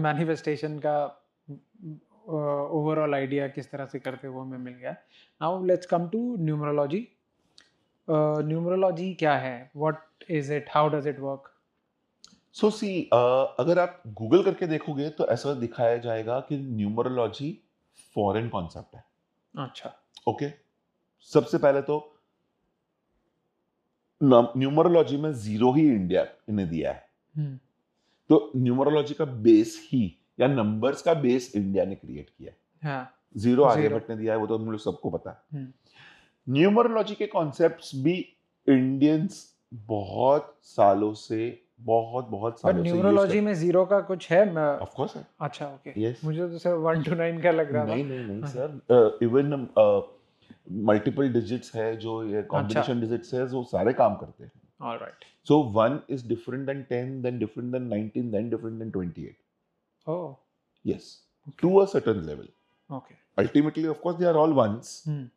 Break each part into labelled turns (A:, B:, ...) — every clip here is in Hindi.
A: मैनिफेस्टेशन का ओवरऑल आइडिया किस तरह से करते हैं वो हमें मिल गया. Now let's come to numerology. Numerology क्या है? What is it? How does it work?
B: So see अगर आप गूगल करके देखोगे तो ऐसा दिखाया जाएगा कि न्यूमरोलॉजी फॉरेन कॉन्सेप्ट है.
A: अच्छा.
B: ओके, सबसे पहले तो न्यूमरोलॉजी में जीरो ही इंडिया ने दिया है.
A: हम्म.
B: तो न्यूमरोलॉजी का बेस ही या नंबर्स का बेस इंडिया ने क्रिएट किया है.
A: हाँ.
B: Zero
A: zero.
B: आर्यभट्ट ने दिया है, वो तो हम लोग सबको पता है.
A: हम्म.
B: न्यूमरोलॉजी के कॉन्सेप्ट्स भी इंडियंस बहुत सालों से बहुत बहुत
A: बट
B: सालों से यूज
A: न्यूमरोलॉजी में जीरो का कुछ है?
B: ऑफ कोर्स है.
A: अच्छा, ओके.
B: यस.
A: मुझे तो सिर्फ 1 to 9 का लग रहा था.
B: नहीं नहीं नहीं
A: हाँ.
B: सर, इवन मल्टीपल डिजिट्स है, जो ये
A: अच्छा.
B: कॉम्बिनेशन डिजिट्स है, वो सारे काम करते हैं.
A: Alright.
B: So 1 is different than 10, then different than 19, then different than 28.
A: Oh.
B: Yes, to a certain level.
A: Okay.
B: Ultimately of course they are all ones.
A: Hmm.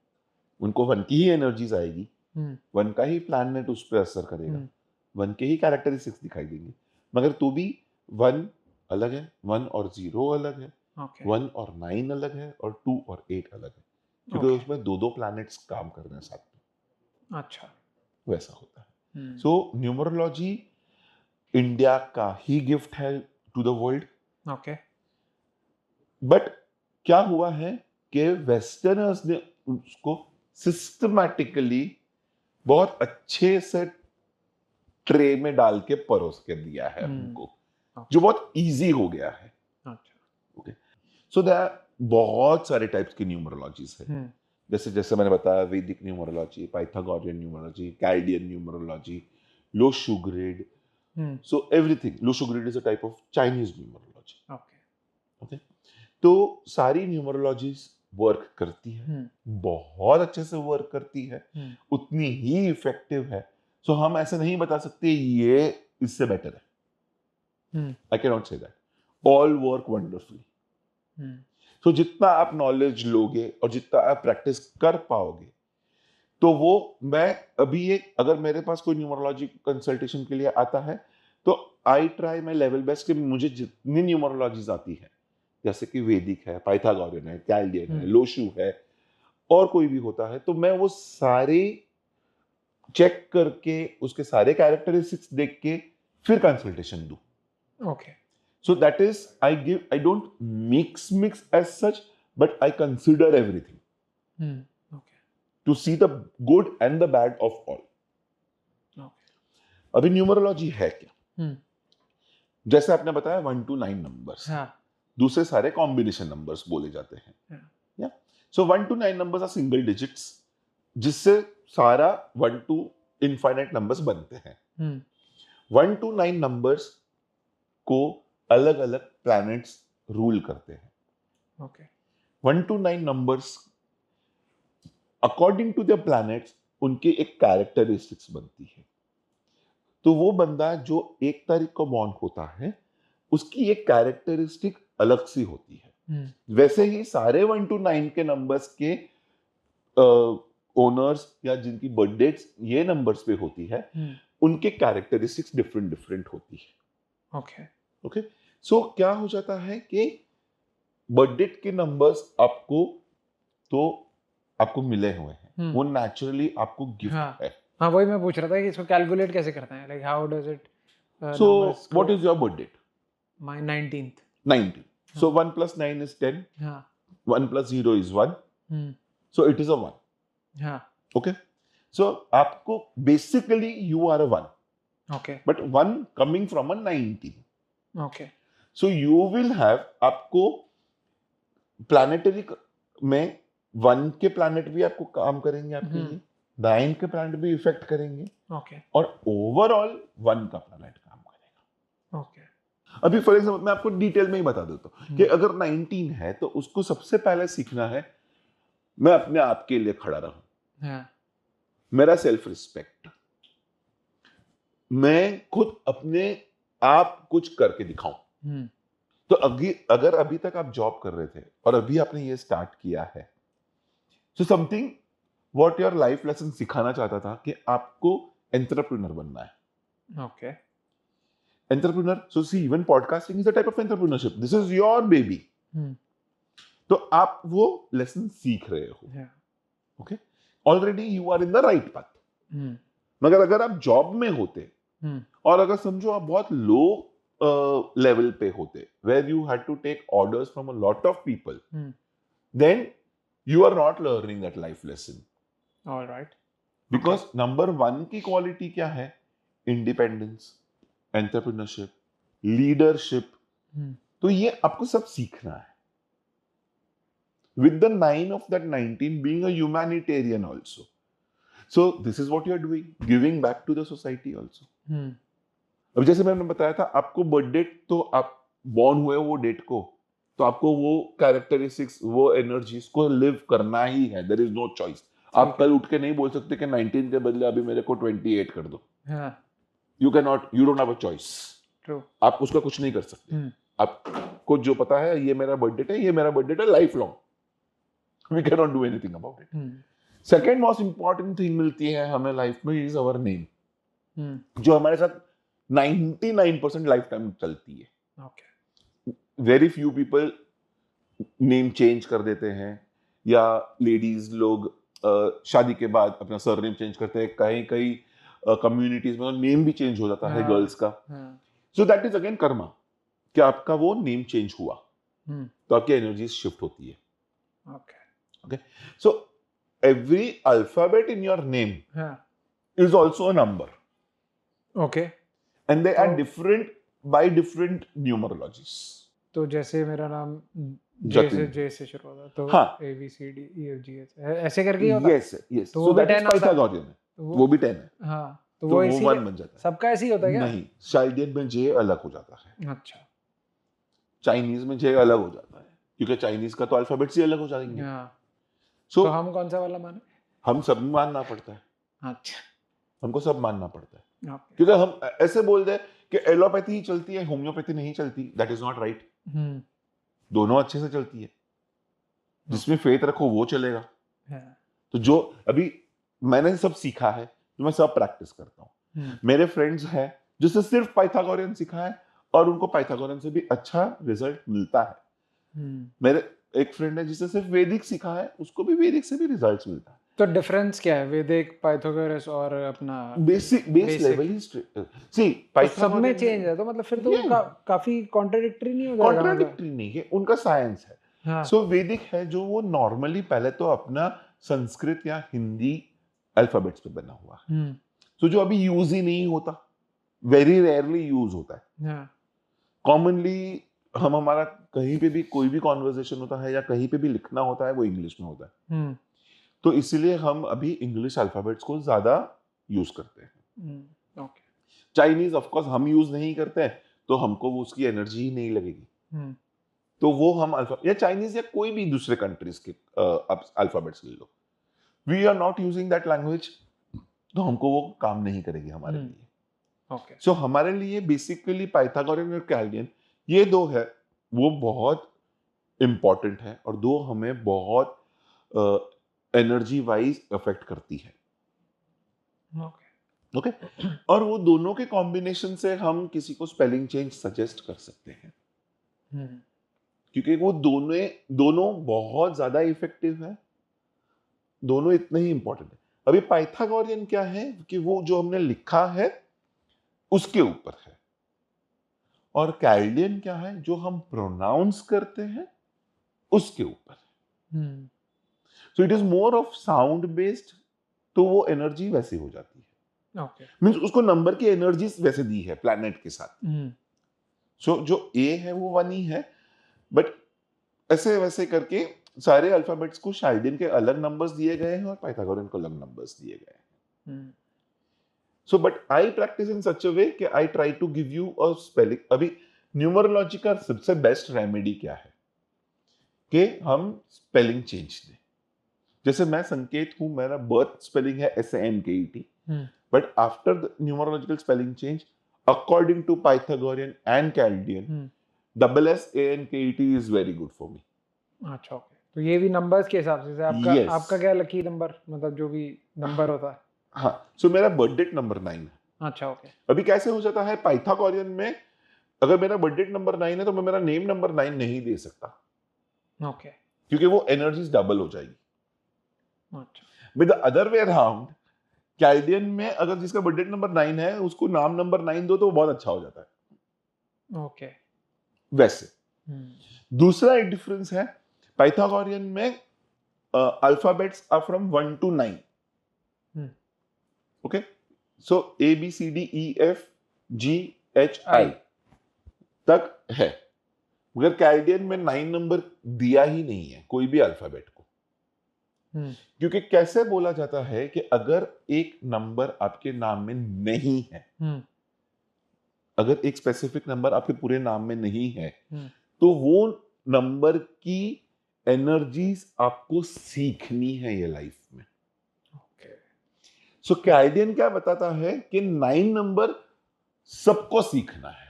B: उनको 1 की ही एनर्जीज आएगी,
A: हम्म.
B: 1 का ही प्लैनेट उस पर असर करेगा,
A: हम्म.
B: 1 के ही कैरेक्टरिस्टिक्स दिखाई देंगे. मगर तो भी 1 अलग है, 1 और 0 अलग है,
A: ओके.
B: 1 और 9 अलग है, और 2 और 8 अलग है, क्योंकि
A: ओके.
B: उसमें दो दो प्लैनेट्स काम कर रहे हैं साथ में.
A: अच्छा.
B: वैसा होता है.
A: हम्म.
B: सो न्यूमरोलॉजी इंडिया का ही गिफ्ट है to the world.
A: Okay.
B: But क्या हुआ है कि वेस्टर्नर्स ने उसको सिस्टमैटिकली बहुत अच्छे से ट्रे में डाल के परोस के दिया है हमको, जो बहुत इजी हो गया है.
A: अच्छा.
B: ओके, सो देयर बहुत सारे टाइप्स की न्यूमरोलॉजीज है.
A: हम्म.
B: जैसे जैसे मैंने बताया, Vedic numerology, Pythagorean numerology, Chaldean numerology, Lo Shu grid.
A: Hmm.
B: So everything. Lo Shu grid is a type of Chinese numerology.
A: Okay.
B: Okay, तो सारी न्यूमरोलॉजीज वर्क करती है, बहुत अच्छे से वर्क करती है, उतनी ही इफेक्टिव है. सो हम ऐसे नहीं बता सकते ये इससे बेटर है. I can not say that. All work wonderfully. So जितना आप नॉलेज लोगे और जितना आप प्रैक्टिस कर पाओगे, तो वो मैं अभी एक, अगर मेरे पास कोई न्यूमरोलॉजी कंसल्टेशन के लिए आता है, तो I try my level best कि मुझे जितनी न्यूमरोलॉजीज आती है, जैसे कि वैदिक है, पाइथागोरियन है, कैल्डियन है, लोशू है, और कोई भी होता है, तो मैं वो सारे चेक करके उसके सारे कैरेक्टरिस्टिक्स देख के फिर कंसल्टेशन दूं.
A: Okay.
B: So that is, I don't mix as such, but I consider everything
A: okay.
B: to see the good and the bad of all.
A: Okay.
B: अभी न्यूमरोलॉजी है क्या? जैसे आपने बताया 1 to 9 नंबर्स.
A: हाँ.
B: दूसरे सारे कॉम्बिनेशन नंबर्स बोले जाते हैं. या so 1 to 9 numbers are single digits, जिससे सारा 1 to इनफाइनाइट नंबर्स बनते हैं. 1 to 9 नंबर्स को अलग अलग प्लैनेट्स रूल करते हैं.
A: Okay.
B: 1 to 9 numbers according to the planets उनकी एक कैरेक्टरिस्टिक्स बनती है. तो वो बंदा जो 1 तारीख को बॉर्न होता है, उसकी एक कैरेक्टरिस्टिक अलग सी होती है. वैसे ही सारे 1 to 9 के नंबर्स के ओनर्स या जिनकी बर्थ डेट्स ये नंबर्स पे होती है, उनके कैरेक्टरिस्टिक्स डिफरेंट डिफरेंट होती है.
A: ओके.
B: ओके, सो क्या हो जाता है कि बर्थ डेट के नंबर्स आपको मिले हुए हैं, वो नेचुरली आपको गिफ्ट है.
A: हाँ, वही मैं पूछ रहा था कि इसको कैलकुलेट कैसे करते हैं, like how does it?
B: So what is your birth date?
A: My 19th.
B: 19. So 1 plus 9 is 10.
A: हाँ.
B: 1 plus 0 is 1. So it is a 1.
A: हाँ.
B: Okay. So आपको basically you are a 1.
A: Okay.
B: But 1 coming from a 19.
A: Okay.
B: So you will have, आपको planetary में 1 के प्लैनेट भी आपको काम करेंगे आपके लिए, 9 के प्लैनेट भी इफेक्ट करेंगे, और ओवरऑल 1 का प्लैनेट काम करेगा.
A: ओके.
B: अभी फॉर एग्जाम्पल मैं आपको डिटेल में ही बता देता हूँ कि अगर 19 है तो उसको सबसे पहले सीखना है, मैं अपने आप के लिए खड़ा रहूं. मेरा सेल्फ रिस्पेक्ट, मैं खुद अपने आप कुछ करके दिखाऊं. तो अगर अभी तक आप जॉब कर रहे थे और अभी आपने ये स्टार्ट किया है, so something what your life lesson सिखाना चाहता था कि आपको एंटरप्रेन्योर बनना है.
A: Okay.
B: Entrepreneur, so see even podcasting is a type of entrepreneurship, this is your baby. तो आप वो लेसन सीख रहे हो, okay, already you are in the right path. मगर अगर आप जॉब में होते और अगर समझो आप बहुत लो लेवल पे होते, where you had to take orders from a lot of people, then you are not learning that life lesson.
A: Alright,
B: because number 1 की क्वालिटी क्या है? Independence, entrepreneurship, leadership. तो ये आपको सब सीखना है, with the 9 of that 19 being a humanitarian also. So this is what you are doing, giving back to the society also. अब जैसे मैंने बताया था, आपको बर्थडे, तो आप बॉर्न हुए वो डेट को, तो आपको वो कैरेक्टरिस्टिक्स, वो एनर्जीज को लिव करना ही है, देयर इज नो चॉइस। आप कल उठ के नहीं बोल सकते कि 19 के बदले अभी मेरे को 28 कर दो। You can not, you don't have a choice.
A: True,
B: आप उसका कुछ नहीं कर सकते। आपको जो पता है, ये मेरा बर्थडे है, ये मेरा बर्थडे है life long, we cannot do anything about it. Second most important thing मिलती है हमें लाइफ में is our name, जो हमारे साथ 99% लाइफ टाइम चलती है। Very few people name change कर देते हैं, या लेडीज लोग शादी के बाद अपना सरनेम चेंज करते हैं। कहीं कहीं कम्युनिटीज में नेम भी चेंज हो जाता है गर्ल्स का। So that is again Karma, कि आपका वो नेम चेंज हुआ तो आपकी एनर्जी शिफ्ट होती है। Okay, so every alphabet in your name is also a number.
A: Okay,
B: and they are different by different numerologies.
A: तो जैसे मेरा नाम जे से शुरू होता है, तो A B C D E F G H ऐसे करके ही होता है।
B: Yes. So that is Pythagorean है, वो भी 10 है।
A: हाँ,
B: तो वो 1 बन जाता है।
A: सबका ऐसे ही होता है क्या?
B: नहीं, चाइल्डियन में J अलग हो जाता है।
A: अच्छा,
B: चाइनीज में J अलग हो जाता है, क्योंकि चाइनीज का तो अल्फाबेट्स ही अलग हो जाएंगे।
A: तो हम कौन सा वाला माने?
B: हम सब मानना पड़ता है।
A: अच्छा,
B: हमको सब मानना पड़ता है, क्योंकि हम ऐसे बोल दे कि एलोपैथी ही चलती है, होम्योपैथी नहीं चलती, दैट इज नॉट राइट। दोनों अच्छे से चलती है, जिसमें फेथ रखो वो चलेगा। तो जो अभी मैंने सब सीखा है, तो मैं सब प्रैक्टिस करता हूँ। मेरे फ्रेंड्स हैं जिससे सिर्फ पाइथागोरियन सीखा है और उनको पाइथागोरियन से भी अच्छा रिजल्ट मिलता है। मेरे एक फ्रेंड है जिससे सिर्फ वैदिक सीखा है, उसको भी वैदिक से भी रिजल्ट्स मिलता है।
A: तो डिफरेंस क्या है वैदिक, पाइथागोरस और अपना
B: बेस लेवल ही सी
A: सब में चेंज है? तो मतलब फिर तो काफी कॉन्ट्राडिक्टरी नहीं हो जाएगा?
B: कॉन्ट्राडिक्टरी नहीं है, उनका साइंस है। सो वैदिक है जो वो नॉर्मली पहले तो अपना संस्कृत या हिंदी अल्फाबेट्स पे बना हुआ है, तो जो अभी यूज ही नहीं होता, वेरी रेयरली यूज होता है। कॉमनली हम हमारा कहीं पे भी कोई भी कॉन्वर्सेशन होता है या कहीं पे भी लिखना होता है, वो इंग्लिश में होता है। तो इसीलिए हम अभी इंग्लिश अल्फाबेट्स को ज्यादा यूज करते हैं। चाइनीज ऑफ कोर्स हम यूज नहीं करते हैं, तो हमको वो उसकी एनर्जी ही नहीं लगेगी। तो वो हम या चाइनीज या कोई भी दूसरे कंट्रीज के अल्फाबेट्स ले लो, we are not using that language, तो हमको वो काम नहीं करेगी हमारे लिए। सो हमारे लिए बेसिकली पाइथागोरियन और कैल्डियन, ये दो है वो बहुत इंपॉर्टेंट है, और दो हमें बहुत एनर्जी वाइज अफेक्ट करती है। ओके, और वो दोनों के कॉम्बिनेशन से हम किसी को स्पेलिंग चेंज सजेस्ट कर सकते हैं, क्योंकि वो दोनों बहुत ज्यादा इफेक्टिव है, दोनों इतने ही इंपॉर्टेंट है। अभी पाइथागोरियन क्या है कि वो जो हमने लिखा है उसके ऊपर है, और कैल्डियन क्या है जो हम प्रोनाउंस करते हैं उसके ऊपर है। So it is more of sound based, तो वो एनर्जी वैसे हो जाती है। मींस उसको नंबर की एनर्जी वैसे दी है प्लैनेट के साथ। सो जो ए है वो 1 ही है, बट ऐसे वैसे करके सारे अल्फाबेट्स को शाइल्डियन के अलग नंबर्स दिए गए हैं और पाइथागोरियन को अलग नंबर्स दिए गए हैं। So but I practice in such a way कि I try to give you a spelling. अभी न्यूमरोलॉजी का सबसे बेस्ट रेमेडी क्या है कि हम स्पेलिंग चेंज दें। जैसे मैं संकेत हूं, मेरा बर्थ स्पेलिंग है SANKET, but after the numerological spelling change according to Pythagorean and Chaldean, SSANKET is very good for me.
A: अच्छा, ओके, तो ये भी नंबर्स के हिसाब से आपका आपका क्या लकी नंबर, मतलब जो भी नंबर होता है?
B: हाँ, सो मेरा बर्थ डेट नंबर 9 है,
A: अच्छा, ओके।
B: अभी कैसे हो जाता है पाइथागोरियन में, अगर मेरा बर्थ डेट नंबर 9 है तो मैं मेरा नेम नंबर 9 नहीं दे सकता,
A: ओके।
B: क्योंकि वो एनर्जीज डबल हो जाएगी।
A: अच्छा।
B: With the other way around, Chaldean में अगर जिसका बर्थ डेट नंबर 9 है उसको नाम नंबर 9 दो तो वो बहुत अच्छा हो जाता है।
A: ओके।
B: वैसे दूसरा एक डिफरेंस है, पाइथागोरियन में alphabets are from 1 to 9। Okay, so A B C D E F G H I तक है, मगर कैल्डियन में 9 नंबर दिया ही नहीं है कोई भी अल्फाबेट को। क्योंकि कैसे बोला जाता है कि अगर एक नंबर आपके नाम में नहीं है, अगर एक स्पेसिफिक नंबर आपके पूरे नाम में नहीं है, तो वो नंबर की एनर्जीज आपको सीखनी है ये लाइफ में। सो कैल्डियन क्या बताता है कि 9 नंबर सबको सीखना है।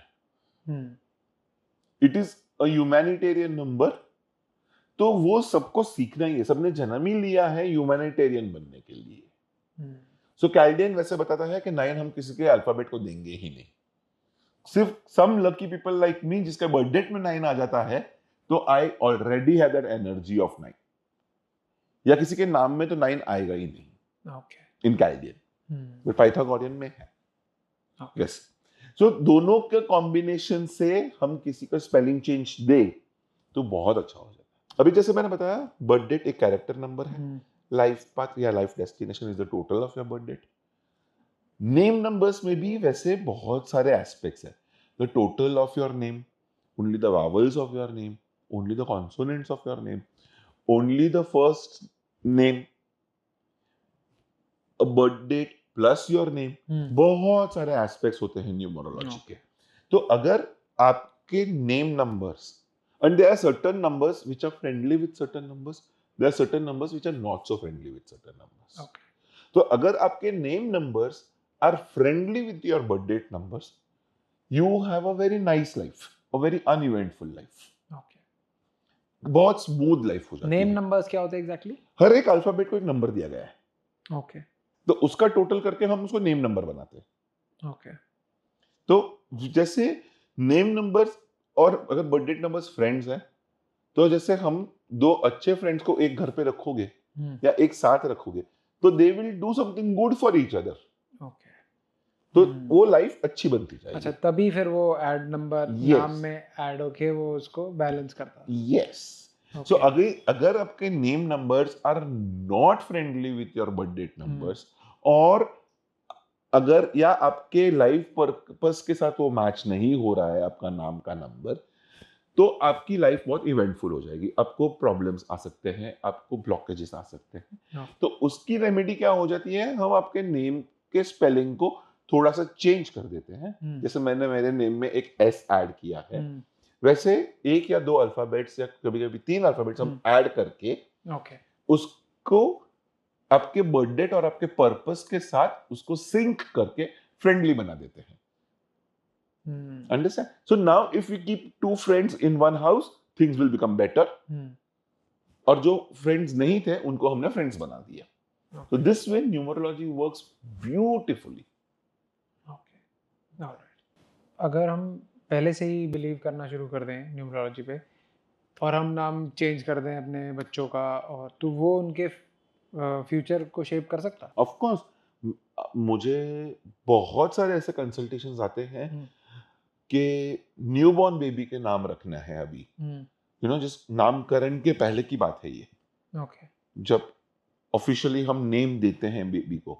B: It is a humanitarian number, तो वो सबको सीखना ही है, सबने जन्म ही लिया है ह्यूमैनिटेरियन बनने के लिए। सो कैल्डियन वैसे बताता है कि 9 हम किसी के अल्फाबेट को देंगे ही नहीं, सिर्फ सम लकी पीपल लाइक मी जिसका बर्थ डेट में 9 आ जाता है, तो I already have that energy of 9, या किसी के नाम में तो 9 आएगा ही नहीं। Okay, in Chaldean, but Pythagorean में है। यस, सो दोनों के कॉम्बिनेशन से हम किसी का स्पेलिंग चेंज दे तो बहुत अच्छा हो जाता है। अभी जैसे मैंने बताया, बर्थ डेट एक कैरेक्टर नंबर है, लाइफ पाथ या life destination is the total of your birth date. Name numbers में भी वैसे बहुत सारे एस्पेक्ट्स है, the total of your name, only the vowels of your name, only the consonants of your name, only the first name, a birth date plus your name, बहुत सारे एस्पेक्ट्स होते हैं न्यूमरोलॉजी के। तो अगर आपके name numbers, and there are certain numbers which are friendly with certain numbers, there are certain numbers which are not so friendly with certain numbers. Okay. तो अगर आपके name numbers are friendly with your birth date numbers, you have a very nice life, a very uneventful life. Okay. बहुत स्मूथ लाइफ हो जाती है।
A: नेम नंबर्स क्या होते हैं एग्जैक्टली?
B: हर एक अल्फाबेट को एक नंबर दिया गया है।
A: ओके।
B: तो उसका टोटल करके हम उसको नेम नंबर बनाते हैं।
A: ओके।
B: तो जैसे नेम नंबर्स और अगर बर्थ डेट नंबर्स फ्रेंड्स हैं, तो जैसे हम दो अच्छे फ्रेंड्स को एक घर पे रखोगे या एक साथ रखोगे, तो they will do something good for each other. Okay, तो वो लाइफ अच्छी बनती जाएगी।
A: अच्छा, तभी फिर वो ऐड नंबर नाम में ऐड होके वो उसको बैलेंस करता है।
B: यस, सो अगर आपके name numbers are not friendly with your birth date numbers, और अगर या आपके लाइफ पर्पस के साथ वो मैच नहीं हो रहा है आपका नाम का नंबर, तो आपकी लाइफ बहुत इवेंटफुल हो जाएगी, आपको प्रॉब्लम्स आ सकते हैं, आपको ब्लॉकेजेस आ सकते हैं। तो उसकी रेमेडी क्या हो जाती है, हम आपके नेम के स्पेलिंग को थोड़ा सा चेंज कर देते हैं। जैसे मैंने मेरे नेम में एक एस ऐड किया है, वैसे एक या दो अल्फाबेट्स या कभी कभी 3 अल्फाबेट्स हम ऐड करके उसको आपके बर्थ डेट और आपके पर्पस के साथ उसको सिंक करके फ्रेंडली बना देते हैं। Understand? So now if we keep 2 friends in one house, things will become better. और जो फ्रेंड्स नहीं थे उनको हमने फ्रेंड्स बना दिया। So this way numerology works beautifully. Okay.
A: Alright. अगर हम पहले से ही बिलीव करना शुरू कर दें न्यूमरोलॉजी पे और हम नाम चेंज कर दें अपने बच्चों का, और तो वो उनके फ्यूचर को शेप कर सकता है?
B: ऑफ कोर्स, मुझे बहुत सारे ऐसे कंसल्टेशंस आते हैं कि न्यूबॉर्न बेबी के नाम रखना है अभी, यू नो, जिस नामकरण के पहले की बात है ये। ओके, जब ऑफिशियली हम नेम देते हैं बेबी को,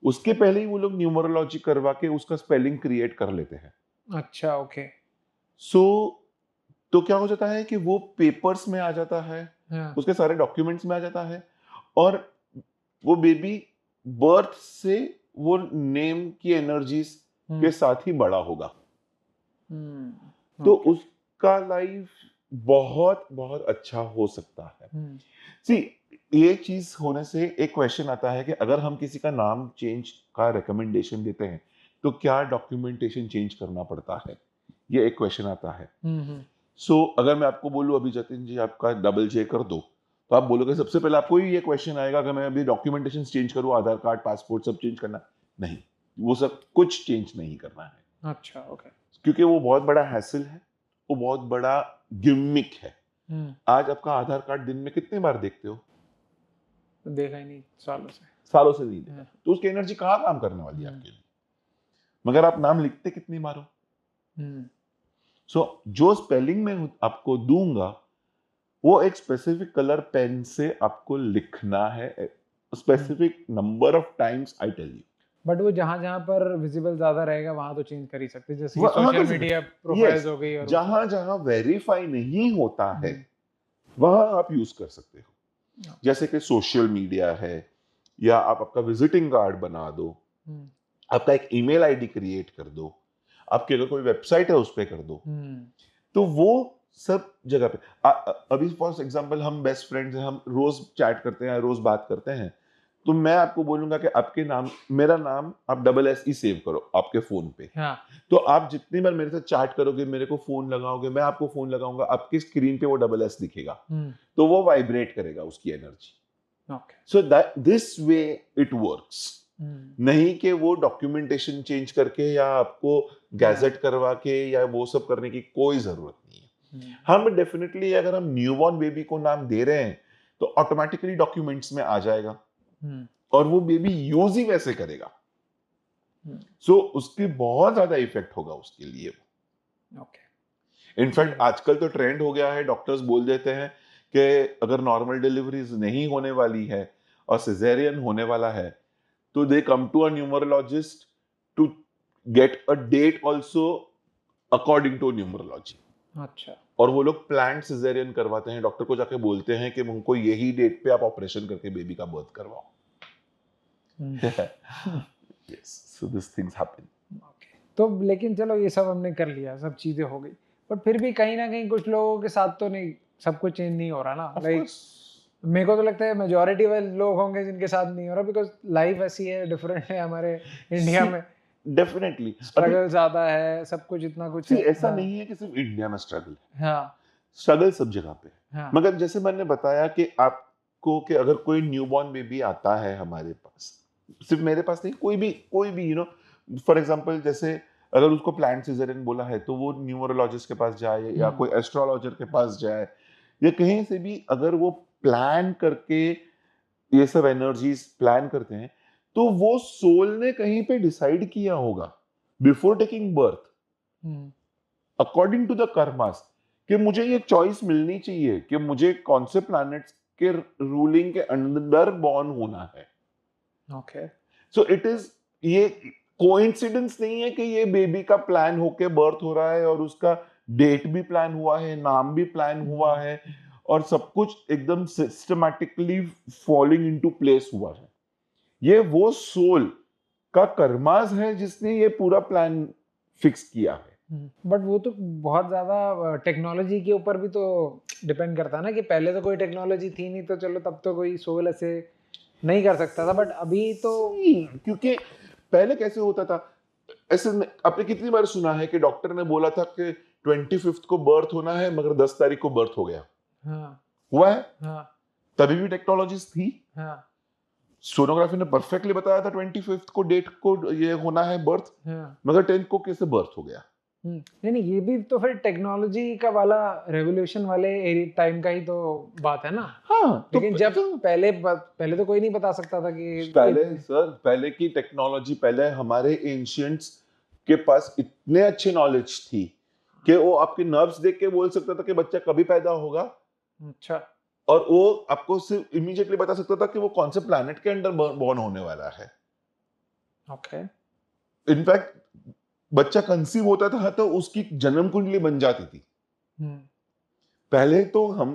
B: उसके पहले ही वो लोग न्यूमरोलॉजी करवा के उसका स्पेलिंग क्रिएट कर लेते हैं।
A: अच्छा, ओके।
B: सो तो क्या हो जाता है कि वो पेपर्स में आ जाता है, उसके सारे डॉक्यूमेंट्स में आ जाता है, और वो बेबी बर्थ से वो नेम की एनर्जीज के साथ ही बड़ा होगा। तो उसका लाइफ बहुत बहुत अच्छा हो सकता है। सी, ये चीज होने से एक क्वेश्चन आता है कि अगर हम किसी का नाम चेंज का रिकमेंडेशन देते हैं तो क्या डॉक्यूमेंटेशन चेंज करना पड़ता है, ये एक क्वेश्चन आता है। सो अगर मैं आपको बोलूं अभी जतिन जी आपका डबल जे कर दो, तो आप बोलोगे सबसे पहले आपको ही ये क्वेश्चन आएगा कि मैं अभी डॉक्यूमेंटेशन चेंज करूं, आधार कार्ड, पासपोर्ट सब चेंज करना? नहीं, वो सब कुछ चेंज नहीं करना है।
A: अच्छा, ओके।
B: क्योंकि वो बहुत बड़ा हैसल है, वो बहुत बड़ा गिमिक है। आज आपका आधार कार्ड दिन में कितनी बार देखते हो?
A: देखा ही नहीं
B: सालों से नहीं देखा, तो उसकी एनर्जी कहाँ काम करने वाली है आपके लिए? मगर आप नाम लिखते कितनी बार हो? सो जो स्पेलिंग में आपको दूंगा वो एक स्पेसिफिक कलर पेन से आपको लिखना है, specific number of times, I tell you.
A: But वो जहां जहां पर विजिबल ज्यादा रहेगा वहां तो चेंज कर ही सकते हैं, जैसे
B: वहां
A: सोशल
B: कर सकते
A: मीडिया
B: हैं।
A: प्रोफाइल्स
B: Yes,
A: हो गई और
B: जहां जहां वेरीफाई नहीं होता है वहां आप यूज कर सकते हो। जैसे कि सोशल मीडिया है, या आप आपका विजिटिंग कार्ड बना दो, आपका एक ईमेल आईडी क्रिएट कर दो, आपकी अगर कोई वेबसाइट है उस पर कर दो, तो वो सब जगह पे अभी फॉर एग्जांपल हम बेस्ट फ्रेंड्स हैं, हम रोज चैट करते हैं, रोज बात करते हैं, तो मैं आपको बोलूंगा कि आपके नाम, मेरा नाम आप SSE सेव करो आपके फोन पे।
A: हाँ।
B: तो आप जितनी बार मेरे साथ चैट करोगे, मेरे को फोन लगाओगे, मैं आपको फोन लगाऊंगा, आपकी स्क्रीन पे वो SS दिखेगा, तो वो वाइब्रेट करेगा उसकी energy. So this way it works. नहीं कि वो डॉक्यूमेंटेशन चेंज करके या आपको गैजेट करवा के या वो सब करने की कोई जरूरत नहीं है। हम डेफिनेटली अगर हम न्यूबॉर्न बेबी को नाम दे रहे हैं तो ऑटोमेटिकली डॉक्यूमेंट्स में आ जाएगा और वो बेबी यूज ही वैसे करेगा। सो उसके बहुत ज्यादा इफेक्ट होगा उसके लिए। इनफैक्ट आजकल तो ट्रेंड हो गया है, डॉक्टर्स बोल देते हैं कि अगर नॉर्मल डिलीवरीज नहीं होने वाली है और सिजेरियन होने वाला है तो they come to a numerologist to get a date also according to numerology.
A: अच्छा।
B: और वो लोग प्लान्ड सिजेरियन करवाते हैं, डॉक्टर को जाके बोलते हैं कि उनको यही डेट पे आप ऑपरेशन करके बेबी का बर्थ करवाओ। Yes, so these things happen.
A: तो लेकिन चलो ये सब हमने कर लिया, सब चीजें हो गई, बट फिर भी कहीं ना कहीं कुछ लोगों के साथ तो नहीं, सब कुछ चेंज नहीं हो रहा ना। लाइक मेरे को तो लगता है मेजॉरिटी वाले लोग होंगे जिनके साथ नहीं हो रहा, बिकॉज लाइफ ऐसी है, डिफरेंट है हमारे इंडिया में।
B: डेफिनेटली
A: स्ट्रगल ज्यादा है, सब कुछ इतना कुछ है।
B: ऐसा नहीं है कि सिर्फ इंडिया में स्ट्रगल है।
A: हाँ,
B: स्ट्रगल सब जगह पे है। मगर जैसे मैंने बताया कि आपको कि अगर कोई न्यूबॉर्न बेबी आता है हमारे पास, सिर्फ मेरे पास नहीं, कोई भी फॉर एग्जांपल जैसे अगर उसको प्लांट सिजेरियन बोला है तो वो न्यूमरोलॉजिस्ट के पास जाए या कोई एस्ट्रोलॉजर के पास जाए या कहीं से भी, अगर वो प्लान करके ये सब एनर्जीज प्लान करते हैं तो वो सोल ने कहीं पे डिसाइड किया होगा before taking birth according to the karmas कि मुझे ये चॉइस मिलनी चाहिए कि मुझे कौन से प्लैनेट्स के रूलिंग के अंडर बॉर्न होना है।
A: ओके।
B: सो इट इज, ये कोइंसिडेंस नहीं है कि ये बेबी का प्लान होके बर्थ हो रहा है और उसका डेट भी प्लान हुआ है, नाम भी प्लान हुआ है और सब कुछ एकदम सिस्टमैटिकली फॉलिंग इनटू प्लेस हुआ है। ये वो सोल का कर्मास है जिसने ये पूरा प्लान फिक्स किया है।
A: बट वो तो बहुत ज्यादा टेक्नोलॉजी के ऊपर भी तो डिपेंड करता है ना, कि पहले तो कोई टेक्नोलॉजी थी नहीं तो चलो तब तो कोई सोल ऐसे नहीं कर सकता था, बट अभी तो
B: क्योंकि पहले कैसे होता था, ऐसे आपने कितनी बार सुना है कि डॉक्टर ने बोला था कि 25 को बर्थ होना है मगर 10 तारीख को बर्थ हो गया।
A: हाँ,
B: हुआ है।
A: हाँ,
B: तभी भी टेक्नोलॉजीज थी।
A: हाँ,
B: सोनोग्राफी ने परफेक्टली बताया था 25 को डेट को ये होना है बर्थ,
A: हाँ,
B: मगर 10 को कैसे बर्थ हो गया।
A: नहीं, ये भी तो फिर टेक्नोलॉजी का वाला रेवोल्यूशन वाले टाइम का ही तो बात है ना।
B: हाँ,
A: लेकिन तो, जब पहले तो कोई नहीं बता सकता था कि
B: पहले की टेक्नोलॉजी, पहले हमारे एंशियंट्स के पास इतने अच्छे नॉलेज थी कि वो आपके नर्व्स देख के बोल सकता था कि बच्चा कभी पैदा होगा।
A: अच्छा।
B: और वो आपको सिर्फ इमीडिएटली बता सकता था कि वो कौन से प्लैनेट के अंडर बॉर्न होने वाला है।
A: ओके।
B: इनफैक्ट बच्चा कंसीव होता था तो उसकी जन्म कुंडली बन जाती थी। पहले तो हम,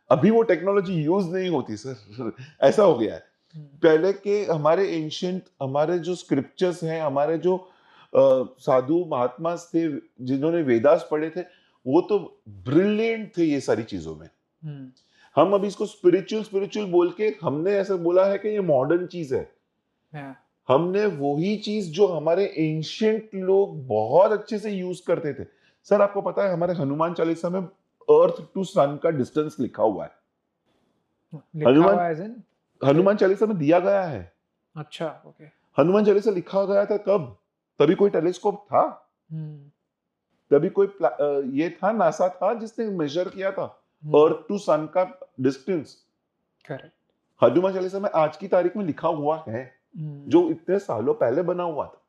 B: अभी वो टेक्नोलॉजी यूज नहीं होती सर, ऐसा हो गया है। पहले के हमारे एंशिएंट, हमारे जो स्क्रिप्चर्स हैं, हमारे जो साधु महात्मा थे जिन्होंने वेदास पढ़े थे, वो तो ब्रिलियंट थे ये सारी चीजों में। हम अभी इसको स्पिरिचुअल बोल के हमने ऐसा बोला है कि ये मॉडर्न चीज है। हमने वही चीज जो हमारे एंशिएंट लोग बहुत अच्छे से यूज करते थे। सर आपको पता है हमारे हनुमान चालीसा में अर्थ टू सन का डिस्टेंस लिखा हुआ है। हनुमान चालीसा में दिया गया है।
A: अच्छा, ओके।
B: हनुमान चालीसा लिखा गया था कब? तभी कोई टेलीस्कोप था, तभी कोई ये था, नासा था जिसने मेजर किया था अर्थ टू सन का डिस्टेंस।
A: करेक्ट।
B: हनुमान चालीसा में आज की तारीख में लिखा हुआ है, जो इतने सालों पहले बना हुआ था।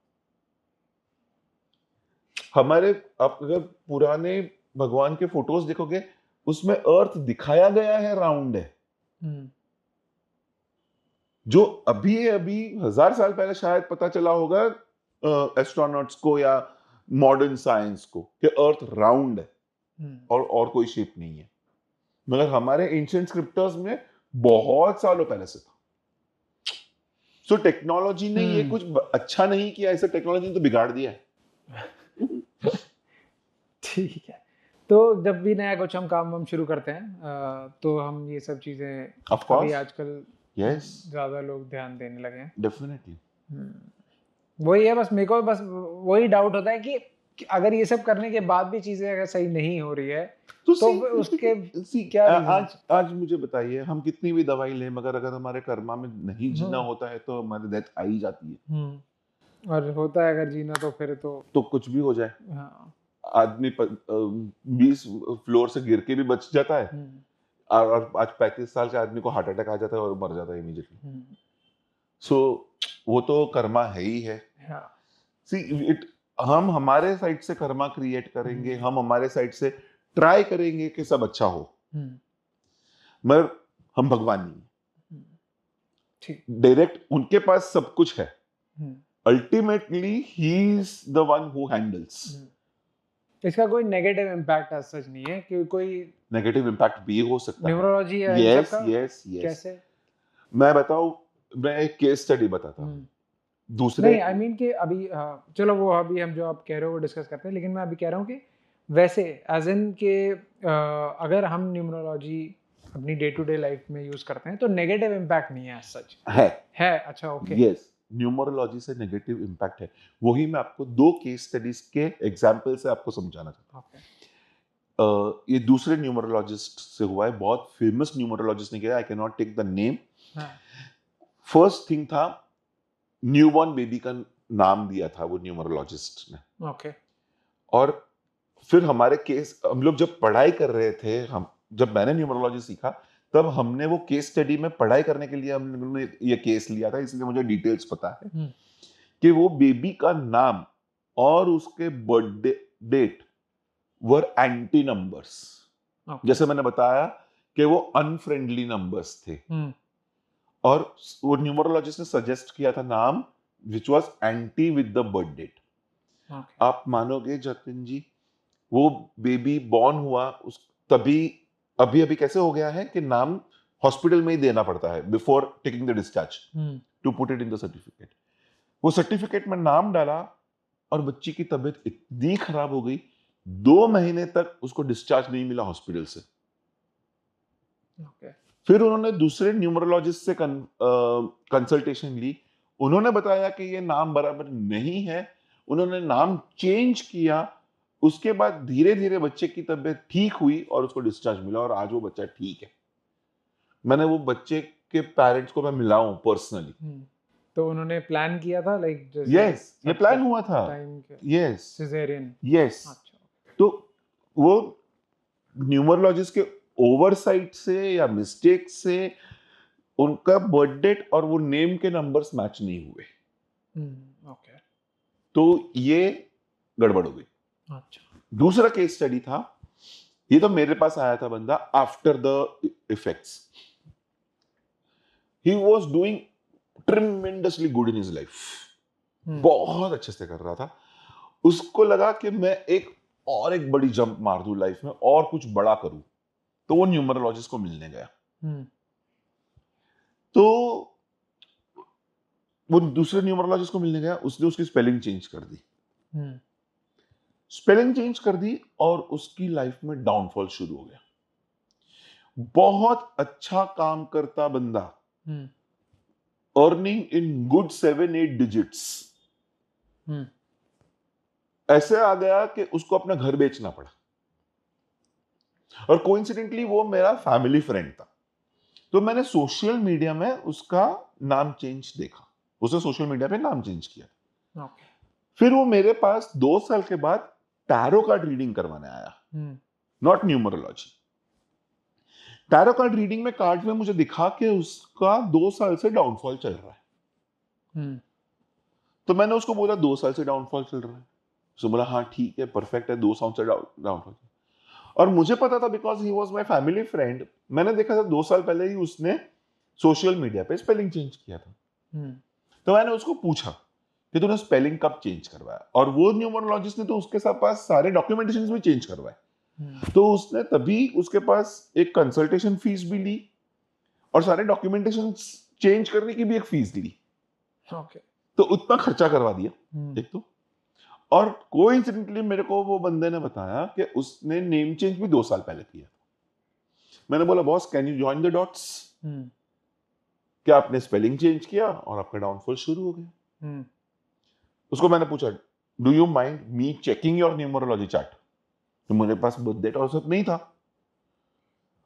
B: हमारे आप अगर पुराने भगवान के फोटोज देखोगे, उसमें अर्थ दिखाया गया है राउंड है, जो अभी 1000 साल पहले शायद पता चला होगा एस्ट्रोनॉट्स को या मॉडर्न साइंस को कि अर्थ राउंड है और कोई शेप नहीं है। मगर हमारे एंशिएंट स्क्रिप्टर्स में बहुत सालों पहले से था। सो टेक्नोलॉजी ने ये कुछ अच्छा नहीं किया, ऐसे टेक्नोलॉजी ने तो बिगाड़ दिया है।
A: ठीक है। तो जब भी नया कुछ हम काम शुरू करते हैं तो हम ये सब चीजें अभी आजकल ज्यादा लोग ध्यान देने लगे हैं।
B: डेफिनेटली।
A: वही है, बस मेरे को बस वही डाउट होता है कि अगर ये सब करने के बाद भी चीजें अगर सही नहीं हो रही है तो उसके क्या
B: आज मुझे बताइए, हम कितनी भी दवाई लें मगर अगर हमारे कर्मा में नहीं जीना होता है तो हमारी डेथ आ ही जाती है।
A: और होता है अगर जीना तो फिर तो
B: कुछ भी हो जाए। हाँ। आदमी 20 फ्लोर से गिर के भी बच जाता है, और आज 35 साल के आदमी को हार्ट अटैक आ जाता है और मर जाता है इमीडिएटली। सो वो तो कर्मा है ही है। सी इट, हम हमारे साइड से कर्मा क्रिएट करेंगे, हम हमारे साइड से ट्राई करेंगे कि सब अच्छा हो, मगर हम भगवान नहीं है। डायरेक्ट उनके पास सब कुछ है। Ultimately he is the one who handles.
A: इसका कोई नेगेटिव इम्पैक्ट आज सच नहीं है कि कोई
B: नेगेटिव इम्पैक्ट भी हो सकता है।
A: न्यूमरोलॉजी है
B: यस यस यस।
A: कैसे?
B: मैं बताऊं, मैं एक केस स्टडी बताता हूं। दूसरे
A: नहीं, आई मीन कि अभी चलो वो अभी हम जो आप कह रहे हो वो डिस्कस करते हैं, लेकिन मैं अभी कह रहा हूँ कि वैसे एज इन के अगर हम न्यूमरोलॉजी अपनी डे टू डे लाइफ में यूज करते हैं तो नेगेटिव इम्पैक्ट नहीं है सच है। अच्छा, ओके।
B: यस, न्यूमरोलॉजी से नेगेटिव इम्पैक्ट है। वही मैं आपको 2 केस स्टडीज के एग्जांपल से आपको समझाना चाहता हूं। ये दूसरे न्यूमरोलॉजिस्ट से हुआ है, बहुत फेमस न्यूमरोलॉजिस्ट ने किया, I can not take the name. First thing था, न्यूबॉर्न बेबी का नाम दिया था वो न्यूमरोलॉजिस्ट ने।
A: ओके।
B: और फिर हमारे केस, हम लोग जब पढ़ाई कर रहे थे, जब मैंने न्यूमरोलॉजी सीखा तब हमने वो केस स्टडी में पढ़ाई करने के लिए हमने ये केस लिया था, इसलिए मुझे डिटेल्स पता है कि वो बेबी का नाम और उसके बर्थडे डेट वर एंटी नंबर्स। जैसे मैंने बताया कि वो अनफ्रेंडली नंबर्स थे, और वो न्यूमरोलॉजिस्ट ने सजेस्ट किया था नाम which was anti with the birth date. आप मानोगे जतिन जी, वो बेबी बॉर्न हुआ तभी अभी कैसे हो गया है कि नाम हॉस्पिटल में ही देना पड़ता है before taking the discharge to put it in the certificate. वो सर्टिफिकेट में नाम डाला और बच्ची की तबीयत इतनी खराब हो गई, 2 महीने तक उसको डिस्चार्ज नहीं मिला हॉस्पिटल से। फिर उन्होंने दूसरे न्यूमरोलॉजिस्ट से कंसल्टेशन ली, उन्होंने बताया कि ये नाम बराबर नहीं है, उन्होंने नाम चेंज किया। उसके बाद धीरे धीरे बच्चे की तबीयत ठीक हुई और उसको डिस्चार्ज मिला, और आज वो बच्चा ठीक है। मैंने वो बच्चे के पेरेंट्स को मैं मिला हूं पर्सनली।
A: तो उन्होंने प्लान किया था, लाइक
B: यस, ये प्लान हुआ था। Yes,
A: caesarean.
B: यस। तो वो न्यूमरोलॉजिस्ट के ओवरसाइट से या मिस्टेक से उनका बर्थ डेट और वो नेम के नंबर्स मैच नहीं हुए।
A: ओके।
B: तो ये गड़बड़ हो गई।
A: अच्छा।
B: दूसरा केस स्टडी था, ये तो मेरे पास आया था बंदा after the effects. He was doing tremendously good in his life, बहुत अच्छे से कर रहा था। उसको लगा कि मैं एक बड़ी जंप मार दूं लाइफ में और कुछ बड़ा करूं, तो वो न्यूमरोलॉजिस्ट को मिलने गया। तो वो दूसरे न्यूमरोलॉजिस्ट को मिलने गया, उसने उसकी स्पेलिंग चेंज कर दी। स्पेलिंग चेंज कर दी और उसकी लाइफ में डाउनफॉल शुरू हो गया। बहुत अच्छा काम करता बंदा, अर्निंग इन गुड 7-8 डिजिट्स, ऐसे आ गया कि उसको अपना घर बेचना पड़ा। और कोइंसिडेंटली वो मेरा फैमिली फ्रेंड था, तो मैंने सोशल मीडिया में उसका नाम चेंज देखा। उसने सोशल मीडिया पे नाम चेंज किया।
A: ओके।
B: फिर वो मेरे पास 2 साल के बाद टैरो कार्ड रीडिंग करवाने आया, not numerology. Tarot card reading में कार्ड में मुझे दिखा कि उसका 2 साल से डाउनफॉल चल रहा है। तो मैंने उसको बोला 2 साल से डाउनफॉल चल रहा है। उसने बोला हाँ ठीक है, परफेक्ट है, 2 साल से डाउनफॉल। और मुझे पता था because he was my family friend. मैंने देखा था 2 साल पहले ही उसने सोशल मीडिया पे स्पेलिंग चेंज किया था। तो मैंने उसको पूछा कि तूने स्पेलिंग कब चेंज करवाया, और वो न्यूमरोलॉजिस्ट ने तो उसके साथ पास सारे डॉक्यूमेंटेशन भी चेंज करवाए। तो उसने तभी उसके पास एक कंसल्टेशन फीस भी ली और सारे डॉक्यूमेंटेशन चेंज करने की भी एक फीस ली।
A: ओके।
B: तो उतना खर्चा करवा दिया एक तो। और कोइंसिडेंटली मेरे को वो बंदे ने बताया कि उसने नेम चेंज भी 2 साल पहले किया। मैंने बोला boss can you join the dots, क्या आपने स्पेलिंग चेंज किया और आपका डाउनफॉल शुरू हो गया। उसको मैंने पूछा do you mind me checking your numerology chart. तो मेरे पास बर्थ डेट और सब नहीं था,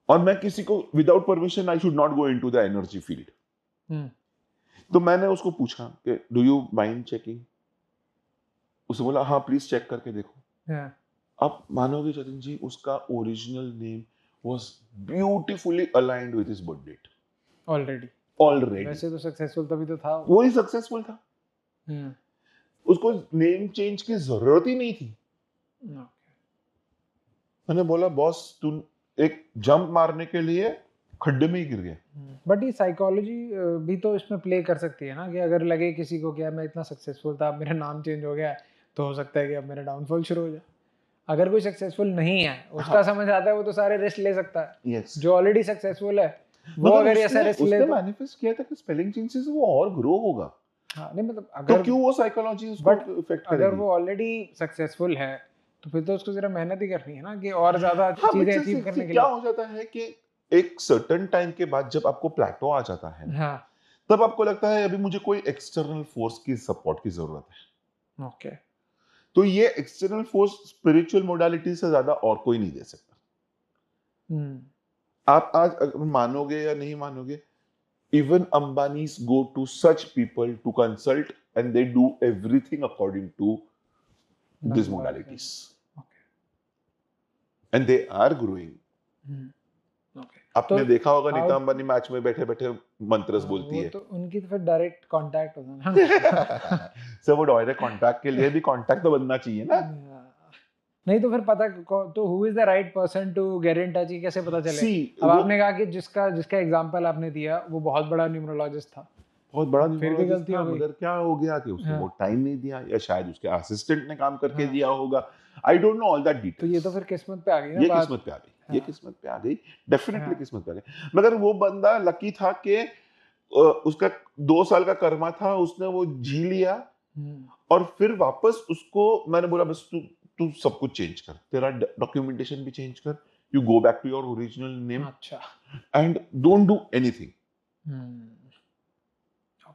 B: और मैं किसी को without permission I should not go into the energy field. तो मैंने उसको पूछा कि डू यू माइंड चेकिंग। उसने बोला हाँ प्लीज चेक करके देखो। आप मानोगे जतिन जी, उसका original name was beautifully aligned with his birth date already.
A: वैसे तो सक्सेसफुल तभी तो था।
B: वही सक्सेसफुल था। उसको नेम चेंज की जरूरत ही नहीं थी। मैंने बोला बॉस तू एक जंप मारने के लिए खड्डे में ही गिर गया।
A: बट ये साइकोलॉजी भी तो इसमें प्ले कर सकती है ना, कि अगर लगे किसी को कि मैं इतना सक्सेसफुल था, अब मेरा नाम चेंज हो गया तो हो सकता है कि अब मेरा डाउनफॉल शुरू हो जाए। अगर कोई सक्सेसफुल नहीं है, उसका समझ आता है, वो तो सारे रिस्क ले सकता है।
B: yes.
A: जो ऑलरेडी सक्सेसफुल है वो अगर ऐसा रिस्क ले तो
B: मैनिफेस्ट किया था कि स्पेलिंग चेंजेस वो और ग्रो होगा।
A: हाँ नहीं मतलब अगर
B: तो क्यों वो साइकोलॉजी उसको इफेक्ट करेगी?
A: अगर वो ऑलरेडी सक्सेसफुल है तो फिर तो उसको जरा मेहनत ही करनी है ना, कि और ज्यादा चीजें अचीव करने के लिए।
B: क्या हो जाता है कि एक सर्टेन टाइम के बाद जब आपको प्लेटो आ जाता है, हाँ, तब आपको लगता है अभी मुझे कोई एक्सटर्नल फोर्स की सपोर्ट की जरूरत है।
A: ओके।
B: तो ये एक्सटर्नल फोर्स स्पिरिचुअल मोडालिटी से ज्यादा और कोई नहीं दे सकता। आप आज मानोगे या नहीं मानोगे, even Ambanis go to such people to consult and they do everything according to these modalities.
A: Okay.
B: And they are growing.
A: Okay.
B: आपने तो देखा होगा नीता अंबानी मैच में बैठे बैठे मंत्रस बोलती है।
A: तो उनकी तो फिर डायरेक्ट कांटेक्ट होता है ना।
B: सर वो डायरेक्ट कांटेक्ट के लिए भी कांटेक्ट तो बनना चाहिए ना।
A: नहीं तो फिर पता तो who is the right person to get in touch, कैसे पता चले? अब आपने कहा कि जिसका एग्जांपल आपने दिया वो बहुत बड़ा न्यूमरोलॉजिस्ट था,
B: बहुत बड़ा न्यूमरोलॉजिस्ट था, मगर क्या हो गया कि उसने वो टाइम नहीं दिया, या शायद उसके असिस्टेंट ने काम करके दिया होगा। I don't know all that details.
A: तो ये तो फिर किस्मत पे आ गई ना।
B: ये किस्मत पे आ गई, ये किस्मत पे आ गई, डेफिनेटली किस्मत पे आ गई। मगर वो बंदा लकी था कि उसका 2 साल का कर्मा था, उसने वो जी लिया। और फिर वापस उसको मैंने बोला बस तू सब कुछ चेंज कर, तेरा डॉक्यूमेंटेशन भी चेंज कर, you go back to your original name and don't do anything.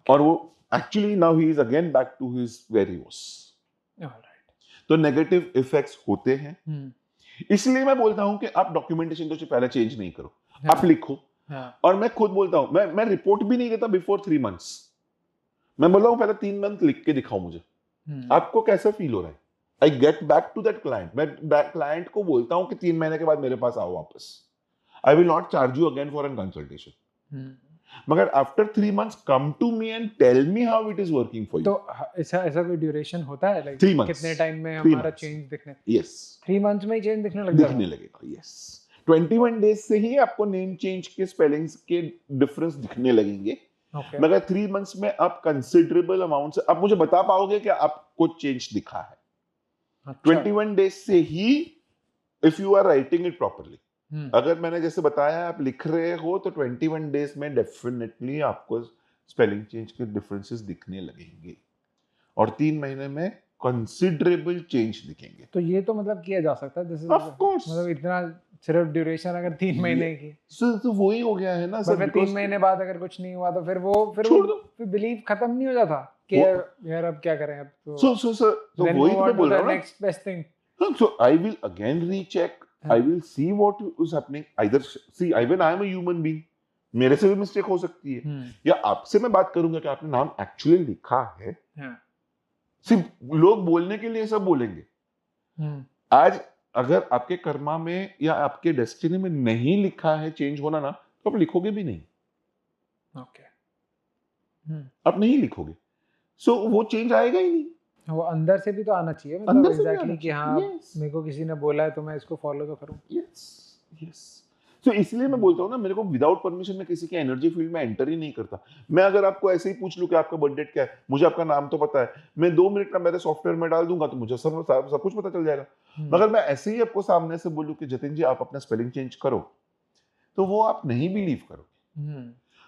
B: और वो actually now he is again back to his where he was. तो नेगेटिव इफेक्ट्स होते हैं। इसलिए मैं बोलता हूं कि आप डॉक्यूमेंटेशन तो पहले चेंज नहीं करो, आप लिखो। और मैं खुद बोलता हूं, मैं रिपोर्ट भी नहीं देता बिफोर 3 मंथ्स। मैं बोलता हूं पहले 3 मंथ लिख के दिखाओ मुझे, आपको कैसा फील हो रहा है। I get back to that client. मैं क्लाइंट को बोलता हूं कि 3 महीने के बाद मेरे पास आओ वापस। I will not charge you again for an consultation, मगर after 3 months come to me and tell me how it is working for you.
A: तो ऐसा कोई ड्यूरेशन होता है, लाइक
B: 3 months
A: कितने टाइम में हमारा चेंज दिखने?
B: यस,
A: 3 मंथ्स में ही चेंज दिखने
B: लगेगा। यस, 21 डेज से ही आपको नेम चेंज के स्पेलिंग्स के डिफरेंस दिखने लगेंगे। मगर 3 मंथ्स में आप कंसिडरेबल अमाउंट से आप मुझे बता पाओगे कि आपको चेंज दिखा है। 21 डेज से ही, if you are writing it properly, अगर मैंने जैसे बताया आप लिख रहे हो, तो 21 डेज में डेफिनेटली आपको स्पेलिंग चेंज के डिफरेंसेस दिखने लगेंगे, और 3 महीने में कंसिडरेबल चेंज दिखेंगे।
A: तो ये तो मतलब किया जा सकता है, दिस इज
B: ऑफ कोर्स,
A: मतलब इतना सिर्फ ड्यूरेशन अगर 3 महीने की,
B: तो वही हो गया है ना सर।
A: फिर 3 महीने बाद अगर कुछ नहीं हुआ तो फिर बिलीव खत्म नहीं हो जाता कि यार अब क्या करें, अब तो
B: so वही तो मैं बोल रहा हूं,
A: next best thing.
B: so I will again recheck, I will see what is happening, either see even I am a human being, मेरे से भी मिस्टेक हो सकती है, या आपसे मैं बात करूंगा कि आपने नाम एक्चुअली लिखा है, सिर्फ लोग बोलने के लिए सब बोलेंगे। आज अगर आपके कर्मा में या आपके डेस्टिनी में नहीं लिखा है चेंज होना ना, तो आप लिखोगे भी नहीं। आप नहीं लिखोगे, सो वो चेंज आएगा ही नहीं।
A: वो अंदर से भी तो आना चाहिए, मतलब
B: अंदर से भी
A: एग्जैक्टली
B: आना
A: कि हाँ
B: Yes.
A: मेरे को किसी ने बोला है तो मैं इसको फॉलो तो करूँ।
B: यस। सो इसलिए मैं बोलता हूँ ना, मेरे को विदाउट परमिशन में किसी की एनर्जी फील्ड में एंटर ही नहीं करता। मैं अगर आपको ऐसे ही पूछ लूं कि आपका बर्थ डेट क्या है, मुझे आपका नाम तो पता है, मैं 2 मिनट का मेरे सॉफ्टवेयर में डाल दूंगा तो मुझे सब कुछ पता चल जाएगा। मगर मैं ऐसे ही आपको सामने से बोलूं कि जतिन जी आप अपना स्पेलिंग चेंज करो, तो वो आप नहीं बिलीव करोगे।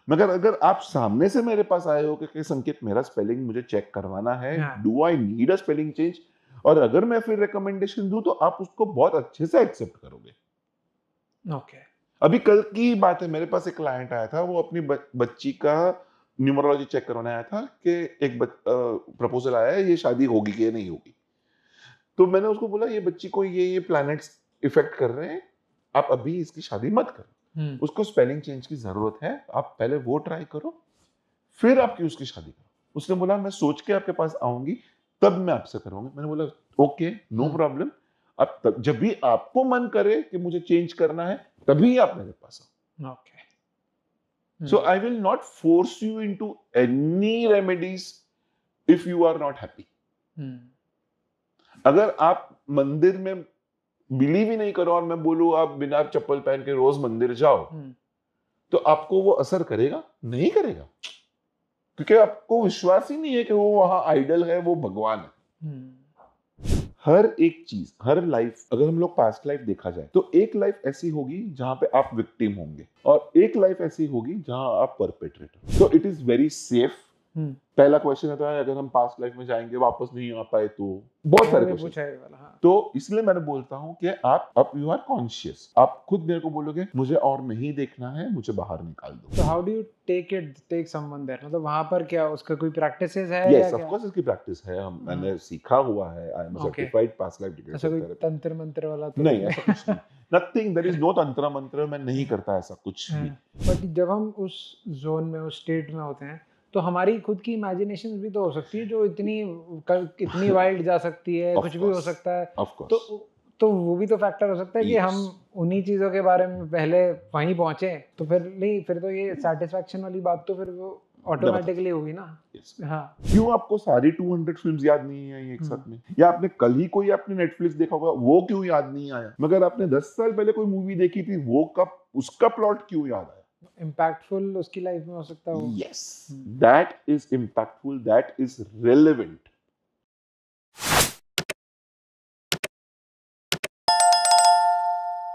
B: मगर अगर आप सामने से मेरे पास आए हो कि संकेत मेरा स्पेलिंग मुझे चेक करवाना है, do I need a spelling change, और अगर मैं फिर रिकमेंडेशन दूं तो आप उसको बहुत अच्छे से एक्सेप्ट करोगे।
A: ओके।
B: अभी कल की बात है, मेरे पास एक क्लाइंट आया था, वो अपनी बच्ची का न्यूमरोलॉजी चेक करवाने आया था कि एक प्रपोजल आया है, ये शादी होगी कि नहीं होगी। तो मैंने उसको बोला ये बच्ची को ये प्लैनेट्स इफेक्ट कर रहे हैं, आप अभी इसकी शादी मत करो, उसको स्पेलिंग चेंज की जरूरत है, आप पहले वो ट्राई करो फिर आपकी उसकी शादी करो। उसने बोला मैं सोच के आपके पास आऊंगी तब मैं आपसे करूंगी। मैंने बोला ओके नो प्रॉब्लम, अब जब भी आपको मन करे कि मुझे चेंज करना है तभी आप मेरे पास आओ।
A: Okay.
B: So I will not force you into any remedies if you are not happy. अगर आप मंदिर में बिलीव ही नहीं करो और मैं बोलूं आप बिना चप्पल पहन के रोज मंदिर जाओ, तो आपको वो असर करेगा? नहीं करेगा, क्योंकि आपको विश्वास ही नहीं है कि वो वहां आइडल है, वो भगवान है। हर एक चीज, हर लाइफ, अगर हम लोग पास्ट लाइफ देखा जाए तो एक लाइफ ऐसी होगी जहां पे आप विक्टिम होंगे और एक लाइफ ऐसी होगी जहां आप परपेट्रेटर। तो इट इज वेरी सेफ। पहला क्वेश्चन आता है अगर हम पास्ट लाइफ में जाएंगे वापस नहीं आ पाए तो, बहुत सारे क्वेश्चन। तो इसलिए मैंने बोलता हूं कि आप यू आर कॉन्शियस, आप खुद मेरे को बोलोगे मुझे और नहीं देखना है, मुझे बाहर निकाल दो।
A: तो how do you take someone there, मतलब वहां पर क्या उसका कोई प्रैक्टिसेस है?
B: यस ऑफ कोर्स इसकी प्रैक्टिस है, मैंने सीखा हुआ है, I am a certified past life regression
A: therapy. ऐसा कोई तंत्र मंत्र वाला तो
B: नहीं, ऐसा कुछ नहीं, नथिंग, देयर इज नो तंत्र मंत्र, मैं नहीं करता ऐसा कुछ भी।
A: बट जब हम उस जोन में, उस स्टेट में होते हैं तो हमारी खुद की इमेजिनेशन भी तो हो सकती है जो इतनी वाइल्ड जा सकती है, कुछ भी हो सकता है। तो वो भी तो फैक्टर हो सकता है कि हम उन्हीं चीजों के बारे में पहले वहीं पहुंचे, तो फिर तो ये सेटिस्फैक्शन वाली बात तो फिर वो ऑटोमेटिकली होगी ना। हाँ।
B: क्यों आपको सारी 200 फिल्म्स याद नहीं आई एक साथ में, या आपने कल ही कोई आपने नेटफ्लिक्स देखा होगा वो क्यों याद नहीं आया, मगर आपने 10 साल पहले कोई मूवी देखी थी वो कब, उसका प्लॉट क्यों याद आया?
A: इम्पैक्टफुल उसकी लाइफ में हो सकता है।
B: Yes, that is impactful, that is relevant.